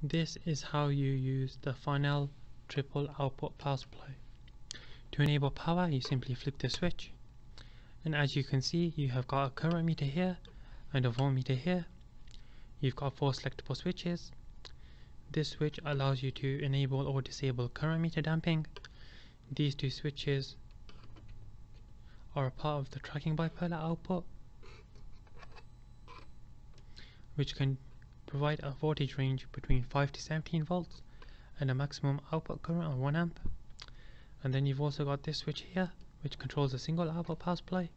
This is how you use the Farnell triple output power supply. To enable power, you simply flick the switch, and as you can see, you have got a current meter here and a voltmeter here. You've got 4 selectable switches. This switch allows you to enable or disable current meter damping. These 2 switches are a part of the tracking bipolar output, which can provide a voltage range between 5 to 17 volts and a maximum output current of 1 amp. And then you've also got this switch here, which controls a single output power supply,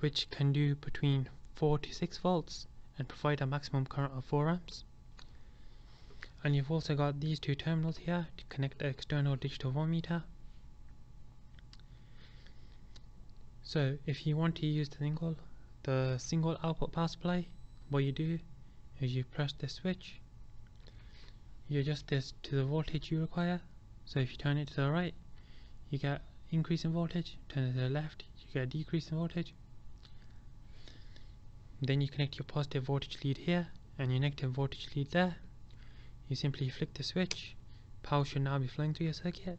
which can do between 4 to 6 volts and provide a maximum current of 4 amps. And you've also got these 2 terminals here to connect the external digital voltmeter. So if you want to use the single output power supply, what you do is you press this switch, you adjust this to the voltage you require. So if you turn it to the right, you get increase in voltage, turn it to the left, you get a decrease in voltage. Then you connect your positive voltage lead here and your negative voltage lead there. You simply flick the switch, power should now be flowing through your circuit.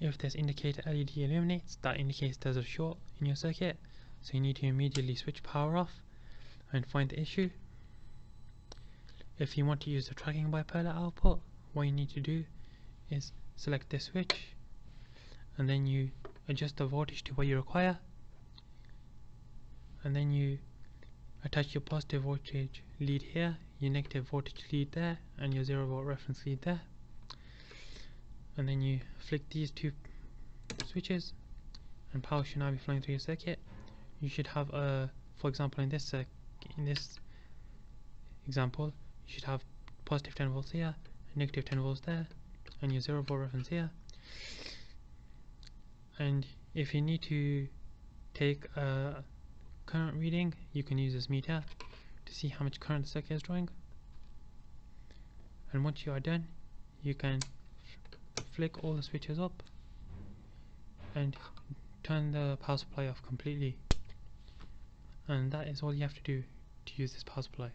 If this indicator LED illuminates, that indicates there's a short in your circuit, so you need to immediately switch power off and find the issue. If you want to use the tracking bipolar output, what you need to do is select this switch and then you adjust the voltage to what you require, and then you attach your positive voltage lead here, your negative voltage lead there, and your 0 volt reference lead there, and then you flick these 2 switches and power should now be flowing through your circuit. You should have for example in this example, you should have positive 10 volts here, negative 10 volts there, and your 0 volt reference here. And if you need to take a current reading, you can use this meter to see how much current the circuit is drawing. And once you are done, you can flick all the switches up and turn the power supply off completely. And that is all you have to do to use this power supply.